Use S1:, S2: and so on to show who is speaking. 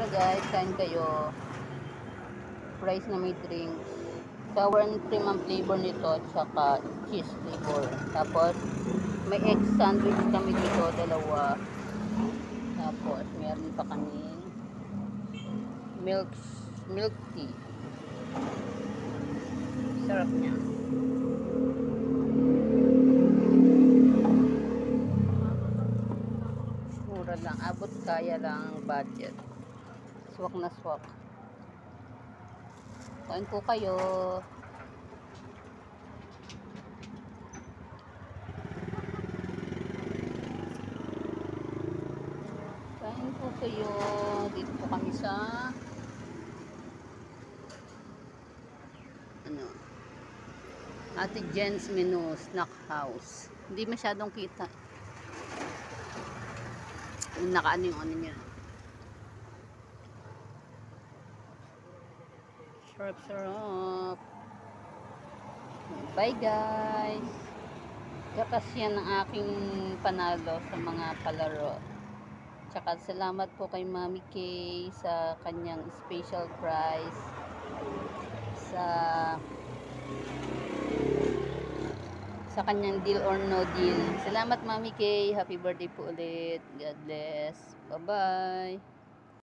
S1: Tara guys, kain kayo. Fries na may drinks. Sour and cream ang flavor nito, tsaka cheese flavor. Tapos, may egg sandwich kami dito, dalawa. Tapos, meron pa kaming milk tea. Sarap niya. Mura lang, abot kaya lang ang budget. Swak na swak. Kain po kayo. Kain po kayo. Dito po kami sa Ate Jen's Menu Snack House. Hindi masyadong kita. Nakaano yung ano niya. Sarap. Bye guys. Gatas yan ang aking panalo sa mga palaro. Tsaka salamat po kay Mami Kay sa kanyang special prize sa kanyang deal or no deal. Salamat Mami Kay. Happy birthday po ulit. God bless. Bye bye.